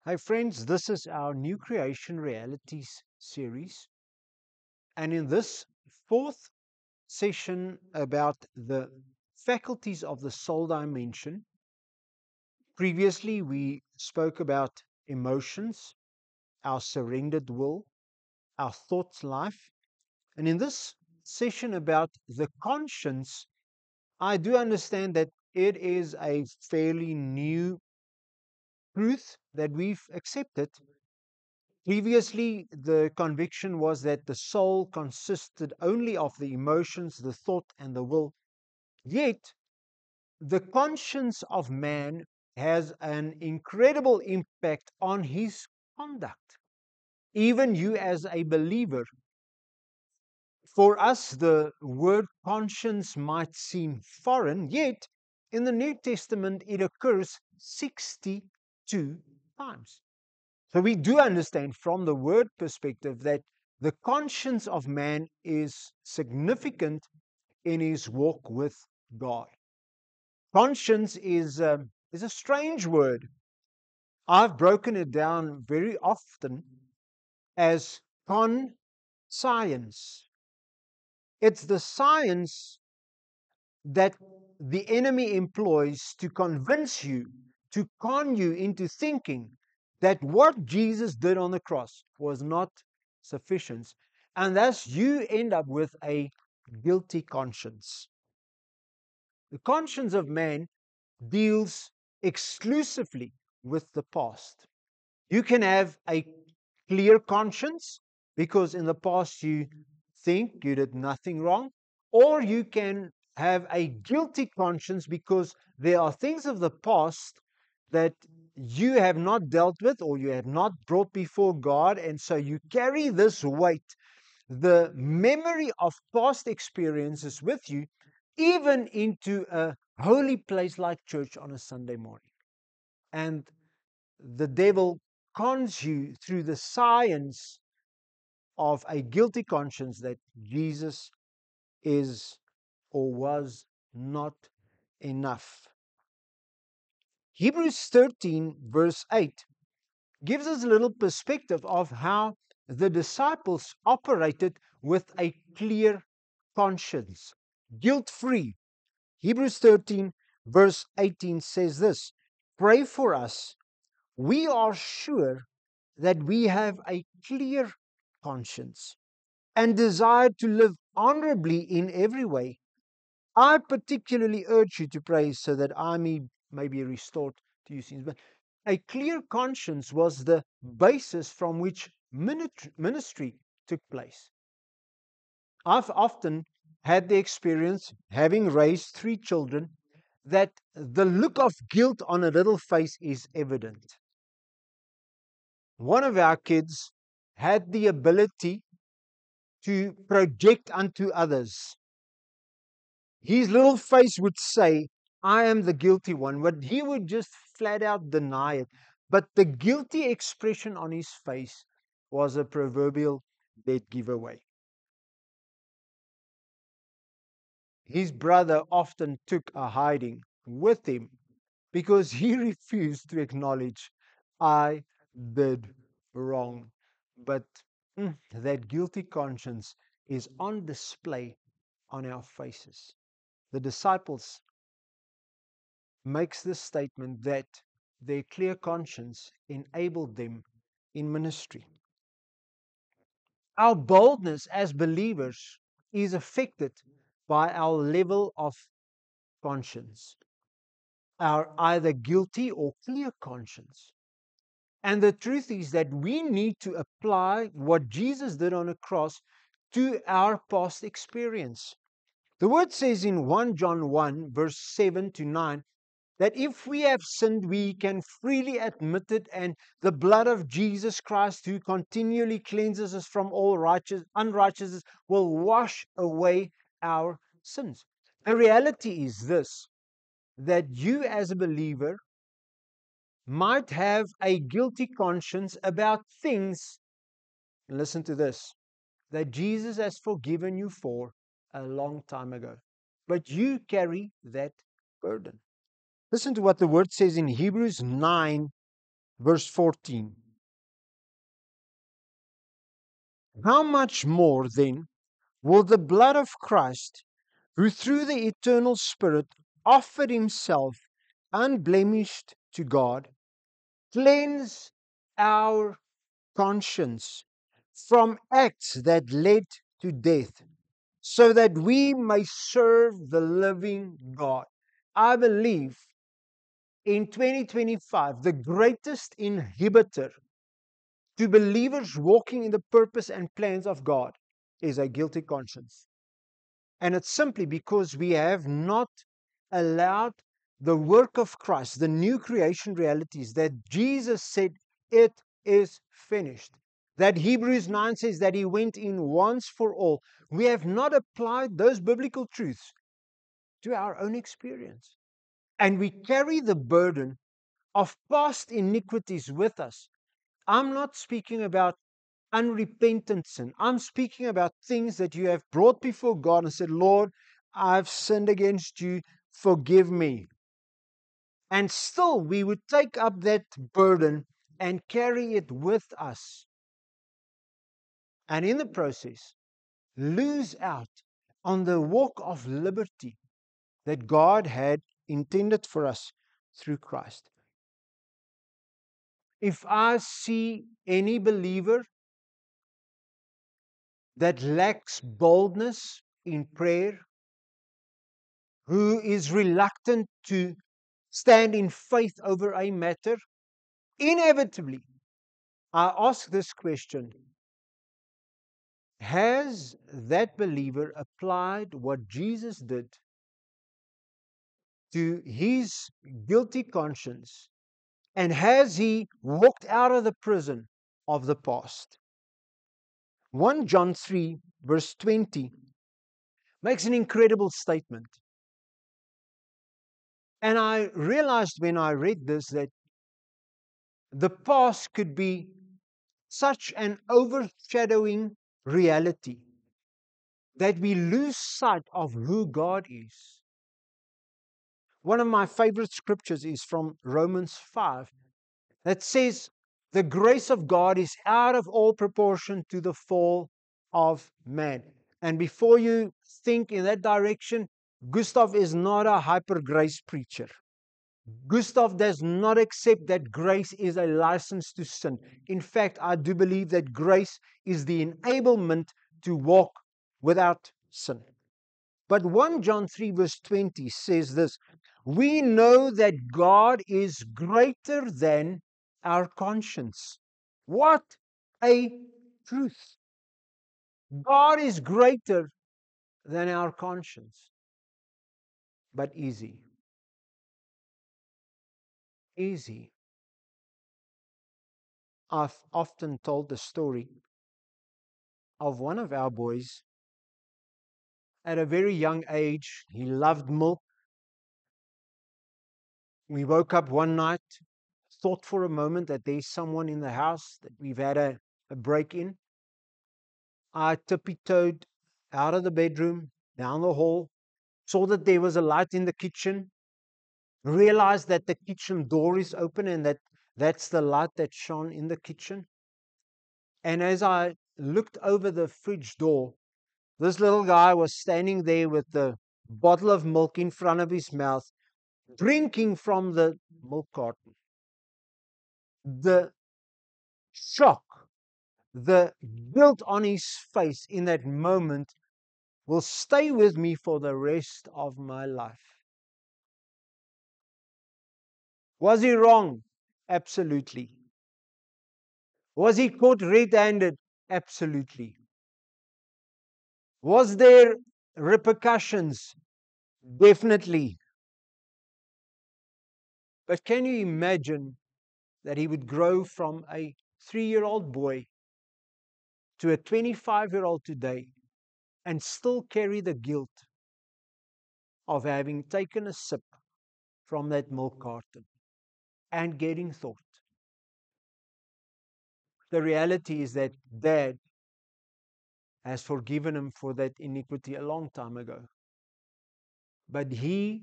Hi, friends, this is our New Creation Realities series. And in this fourth session about the faculties of the soul dimension, previously we spoke about emotions, our surrendered will, our thoughts life. And in this session about the conscience, I do understand that it is a fairly new truth that we've accepted. Previously, the conviction was that the soul consisted only of the emotions, the thought, and the will. Yet, the conscience of man has an incredible impact on his conduct. Even you, as a believer, for us, the word conscience might seem foreign, yet in the New Testament it occurs 62 times. So we do understand from the word perspective that the conscience of man is significant in his walk with God. Conscience is a strange word. I've broken it down very often as science. It's the science that the enemy employs to convince you, to con you into thinking that what Jesus did on the cross was not sufficient. And thus you end up with a guilty conscience. The conscience of man deals exclusively with the past. You can have a clear conscience because in the past you think you did nothing wrong, or you can have a guilty conscience because there are things of the past that you have not dealt with or you have not brought before God, and so you carry this weight, the memory of past experiences with you, even into a holy place like church on a Sunday morning. And the devil cons you through the science of a guilty conscience that Jesus is or was not enough. Hebrews 13, verse 8, gives us a little perspective of how the disciples operated with a clear conscience, guilt free. Hebrews 13, verse 18 says this: Pray for us. We are sure that we have a clear conscience and desire to live honorably in every way. I particularly urge you to pray so that I may be restored to you sins. But a clear conscience was the basis from which ministry took place. I've often had the experience, having raised 3 children, that the look of guilt on a little face is evident. One of our kids had the ability to project unto others. His little face would say, I am the guilty one, but he would just flat out deny it. But the guilty expression on his face was a proverbial dead giveaway. His brother often took a hiding with him because he refused to acknowledge, I did wrong. But that guilty conscience is on display on our faces. The disciples makes this statement that their clear conscience enabled them in ministry. Our boldness as believers is affected by our level of conscience, our either guilty or clear conscience. And the truth is that we need to apply what Jesus did on the cross to our past experience. The word says in 1 John 1, verse 7 to 9, that if we have sinned, we can freely admit it, and the blood of Jesus Christ, who continually cleanses us from all unrighteousness, will wash away our sins. The reality is this, that you as a believer might have a guilty conscience about things, listen to this, that Jesus has forgiven you for a long time ago. But you carry that burden. Listen to what the word says in Hebrews 9, verse 14. How much more then will the blood of Christ, who through the eternal Spirit offered himself unblemished to God, cleanse our conscience from acts that led to death, so that we may serve the living God? I believe in 2025, the greatest inhibitor to believers walking in the purpose and plans of God is a guilty conscience. And it's simply because we have not allowed the work of Christ, the new creation realities that Jesus said, it is finished. That Hebrews 9 says that he went in once for all. We have not applied those biblical truths to our own experience. And we carry the burden of past iniquities with us. I'm not speaking about unrepentant sin. I'm speaking about things that you have brought before God and said, Lord, I've sinned against you, forgive me. And still we would take up that burden and carry it with us. And in the process, lose out on the walk of liberty that God had intended for us through Christ. If I see any believer that lacks boldness in prayer, who is reluctant to stand in faith over a matter, inevitably, I ask this question: has that believer applied what Jesus did to his guilty conscience? And has he walked out of the prison of the past? 1 John 3, verse 20, makes an incredible statement. And I realized when I read this that the past could be such an overshadowing reality that we lose sight of who God is. One of my favorite scriptures is from Romans 5 that says, the grace of God is out of all proportion to the fall of man. And before you think in that direction, Gustav is not a hyper grace preacher. Gustav does not accept that grace is a license to sin. In fact, I do believe that grace is the enablement to walk without sin. But 1 John 3 verse 20 says this: we know that God is greater than our conscience. What a truth! God is greater than our conscience. But easy. Easy. I've often told the story of one of our boys. At a very young age, he loved milk. We woke up one night, thought for a moment that there's someone in the house, that we've had a break in. I tippy-toed out of the bedroom, down the hall, saw that there was a light in the kitchen, realized that the kitchen door is open and that's the light that shone in the kitchen. And as I looked over the fridge door, this little guy was standing there with the bottle of milk in front of his mouth, drinking from the milk carton. The shock, the guilt on his face in that moment will stay with me for the rest of my life. Was he wrong? Absolutely. Was he caught red-handed? Absolutely. Was there repercussions? Definitely. But can you imagine that he would grow from a 3-year-old boy to a 25-year-old today and still carry the guilt of having taken a sip from that milk carton and getting thought? The reality is that Dad has forgiven him for that iniquity a long time ago. But he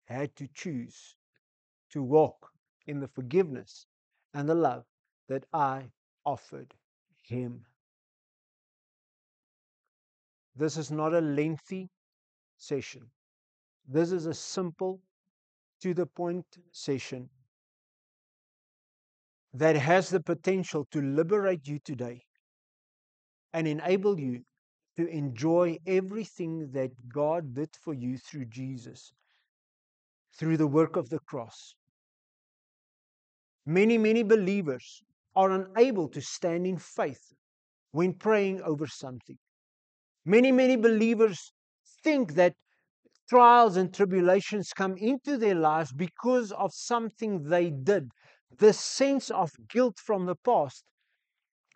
had to choose to walk in the forgiveness and the love that I offered him. This is not a lengthy session. This is a simple, to the point session that has the potential to liberate you today and enable you to enjoy everything that God did for you through Jesus, through the work of the cross. Many believers are unable to stand in faith when praying over something. Many believers think that trials and tribulations come into their lives because of something they did. The sense of guilt from the past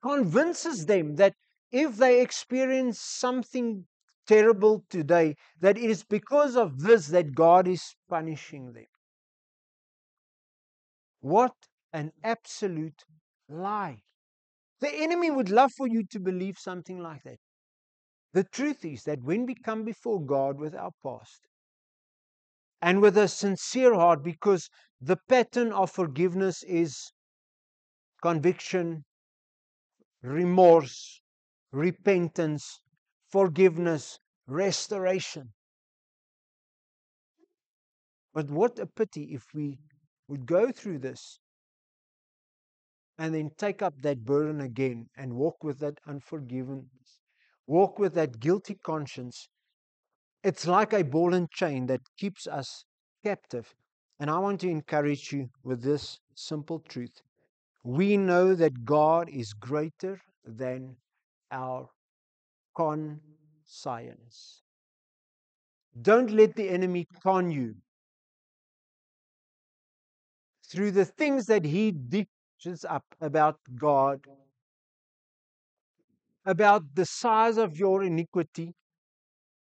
convinces them that if they experience something terrible today, that it is because of this that God is punishing them. What an absolute lie. The enemy would love for you to believe something like that. The truth is that when we come before God with our past and with a sincere heart, because the pattern of forgiveness is conviction, remorse, repentance, forgiveness, restoration. But what a pity if we would go through this and then take up that burden again and walk with that unforgiveness, walk with that guilty conscience. It's like a ball and chain that keeps us captive. And I want to encourage you with this simple truth. We know that God is greater than our conscience. Don't let the enemy con you through the things that he dishes up about God, about the size of your iniquity,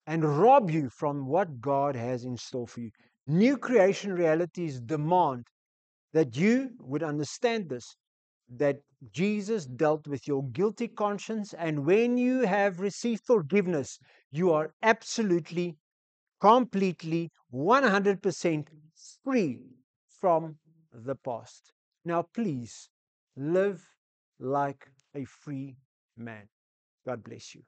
and rob you from what God has in store for you. New creation realities demand that you would understand this, that Jesus dealt with your guilty conscience, and when you have received forgiveness, you are absolutely, completely, 100% free from the past. Now, please live like a free man. God bless you.